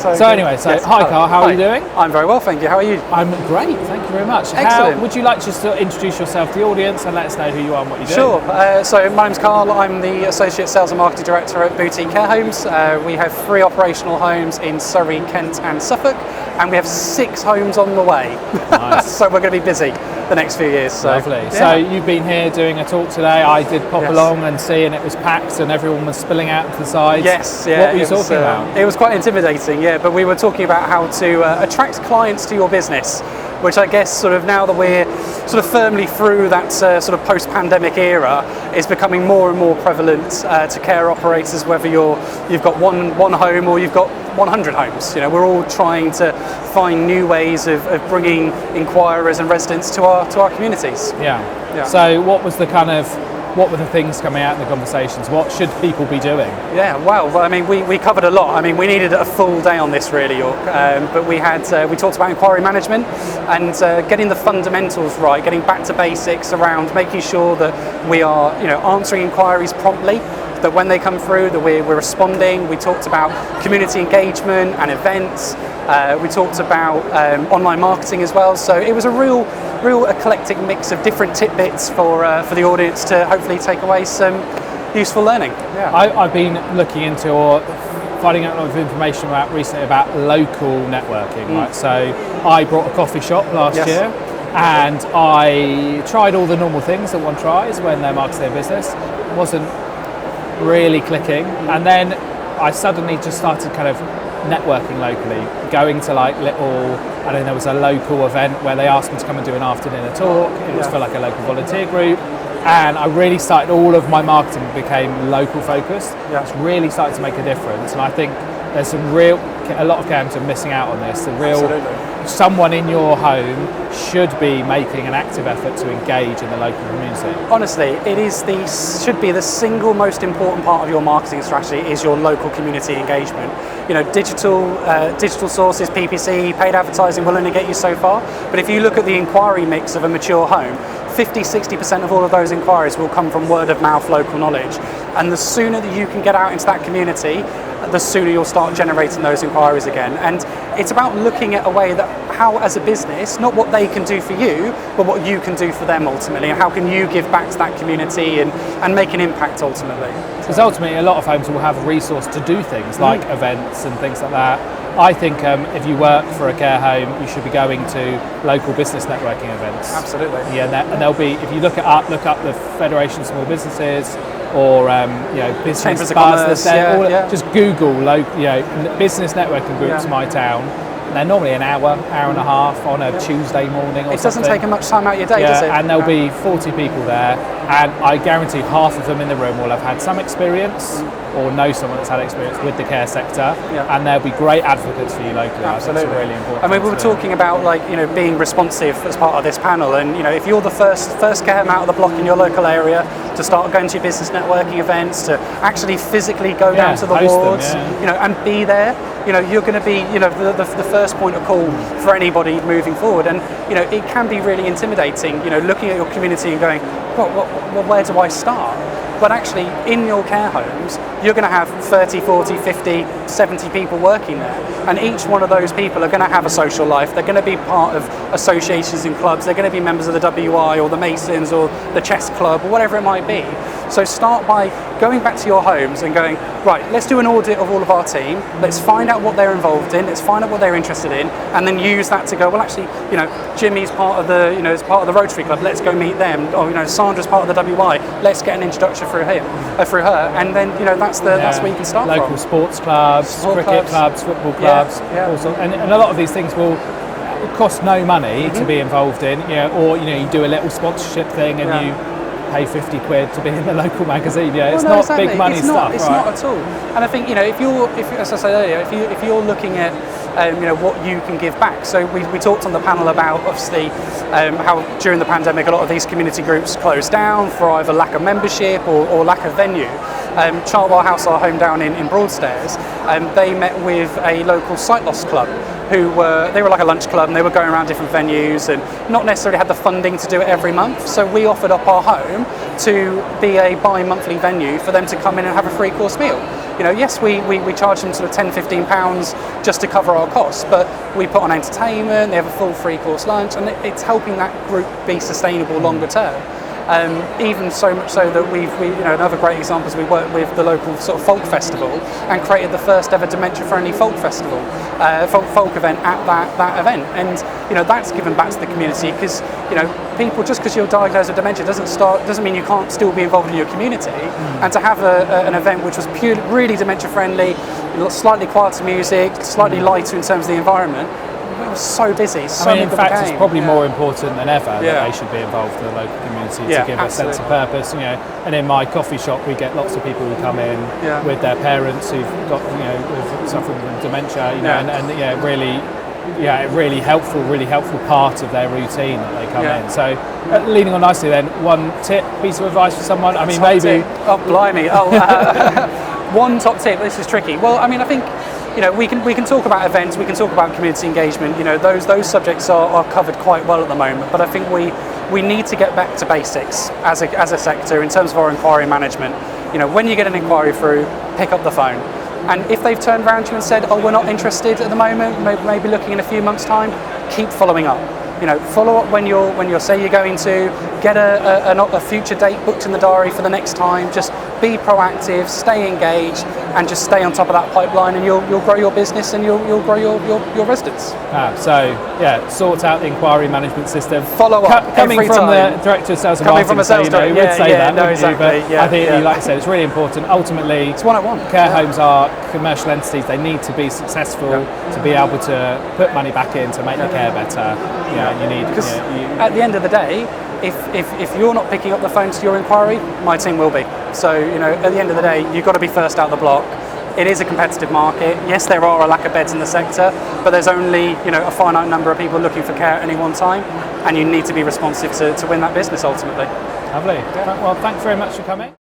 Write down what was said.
So anyway, yes. Hi Carl, how are you doing? I'm very well, thank you. How are you? I'm great, thank you very much. Excellent. Would you like just to introduce yourself to the audience and let us know who you are and what you do? Sure. So my name's Carl. I'm the Associate Sales and Marketing Director at Boutique Care Homes. We have 3 operational homes in Surrey, Kent and Suffolk, and we have 6 homes on the way. Nice. So we're going to be busy the next few years. So. Lovely. Yeah. So you've been here doing a talk today. I did pop along and see, and it was packed and everyone was spilling out to the sides. Yes, yeah. What were you talking about? It was quite intimidating, yeah, but we were talking about how to attract clients to your business, which I guess sort of now that we're sort of firmly through that sort of post-pandemic era is becoming more and more prevalent to care operators, whether you've got one home or you've got 100 homes. You know, we're all trying to find new ways of bringing inquirers and residents to our communities. Yeah. So what were the things coming out in the conversations? What should people be doing? Yeah, well, I mean, we covered a lot. I mean, we needed a full day on this really, York, but we talked about inquiry management and getting the fundamentals right, getting back to basics around making sure that we are, answering inquiries promptly, that when they come through that we're responding. We talked about community engagement and events. We talked about online marketing as well. So it was a real eclectic mix of different tidbits for the audience to hopefully take away some useful learning. Yeah. I've been looking into or finding out a lot of information recently about local networking. Right, so I brought a coffee shop last year, and I tried all the normal things that one tries when they're marketing their business. It wasn't really clicking, and then I suddenly just started kind of networking locally, going to there was a local event where they asked me to come and do an after dinner talk. It was for like a local volunteer group, and I really started, all of my marketing became local focused. It's really started to make a difference, and I think there's a lot of camps are missing out on this. Someone in your home should be making an active effort to engage in the local community. Honestly, should be the single most important part of your marketing strategy is your local community engagement. Digital sources, PPC, paid advertising will only get you so far. But if you look at the inquiry mix of a mature home, 50-60% of all of those inquiries will come from word of mouth local knowledge. And the sooner that you can get out into that community, the sooner you'll start generating those inquiries again. And it's about looking at a way that how, as a business, not what they can do for you, but what you can do for them ultimately, and how can you give back to that community and make an impact ultimately. Because ultimately a lot of homes will have a resource to do things like events and things like that. I think if you work for a care home, you should be going to local business networking events. Absolutely. Yeah, and there'll be, if you look up the Federation of Small Businesses, or business Chambers of Commerce, just Google business networking groups my town. They're normally an hour and a half on a Tuesday morning or something. It doesn't take much time out of your day, does it? And there'll be 40 people there, and I guarantee half of them in the room will have had some experience or know someone that's had experience with the care sector, and they'll be great advocates for you locally. Absolutely. I think it's really important. I mean, we were talking about being responsive as part of this panel, and if you're the first care home out of the block in your local area to start going to your business networking events, to actually physically go down to the wards, and be there, you're going to be the first point of call for anybody moving forward. And it can be really intimidating, looking at your community and going, well, where do I start? But actually, in your care homes, you're going to have 30, 40, 50, 70 people working there. And each one of those people are going to have a social life. They're going to be part of associations and clubs. They're going to be members of the WI or the Masons or the Chess Club or whatever it might be. So start by going back to your homes and going, right, let's do an audit of all of our team. Let's find out what they're involved in. Let's find out what they're interested in. And then use that to go, well, actually, Jimmy's part of the, is part of the Rotary Club. Let's go meet them. Or, Sandra's part of the WI. Let's get an introduction through her, and then that's where you can start local from. Sports clubs, cricket clubs, football clubs, also, and a lot of these things will cost no money to be involved in, or you do a little sponsorship thing and you pay 50 quid to be in the local magazine. It's not exactly. Big money stuff. It's not at all. And I think if as I said earlier, if you're looking at what you can give back. So we talked on the panel about obviously how during the pandemic a lot of these community groups closed down for either lack of membership or lack of venue. Chartwell House, our home down in Broadstairs, they met with a local sight loss club they were like a lunch club, and they were going around different venues and not necessarily had the funding to do it every month. So we offered up our home to be a bi-monthly venue for them to come in and have a free course meal. yes, we charge them sort of £10-15 just to cover our costs, but we put on entertainment, they have a full free course lunch, and it's helping that group be sustainable longer term. Even so much so that we've another great example is we worked with the local sort of folk festival and created the first ever dementia-friendly folk festival, folk event at that event, and that's given back to the community, because people, just because you're diagnosed with dementia doesn't mean you can't still be involved in your community. And to have an event which was really dementia-friendly, slightly quieter music, slightly lighter in terms of the environment. It was so busy. In fact, it's probably more important than ever that they should be involved in the local community to give a sense of purpose. And in my coffee shop, we get lots of people who come in with their parents who've got suffering from dementia, and really helpful part of their routine that they come in. So, leading on nicely, then, one piece of advice for someone. I mean, top maybe. Tip. Oh, blimey! One top tip. This is tricky. Well, I think. We can talk about events, we can talk about community engagement. Those subjects are covered quite well at the moment. But I think we need to get back to basics as a sector in terms of our inquiry management. When you get an inquiry through, pick up the phone. And if they've turned around to you and said, "Oh, we're not interested at the moment, maybe looking in a few months' time," keep following up. Follow up when you're say you're going to get a future date booked in the diary for the next time. Just be proactive, stay engaged, and just stay on top of that pipeline, and you'll grow your business and you'll grow your residents. Sort out the inquiry management system. Follow up coming every from time. the director of sales and Coming marketing, from a sales director, you would say that, no, wouldn't exactly. you? But I think, like I said, it's really important. Ultimately, it's 101. Care homes are commercial entities. They need to be successful to be able to put money back in to make the care better. You need, because at the end of the day, if you're not picking up the phone to your inquiry, my team will be. So at the end of the day, you've got to be first out the block. It is a competitive market. Yes, there are a lack of beds in the sector, but there's only a finite number of people looking for care at any one time, and you need to be responsive to win that business ultimately. Lovely. Well, thanks very much for coming.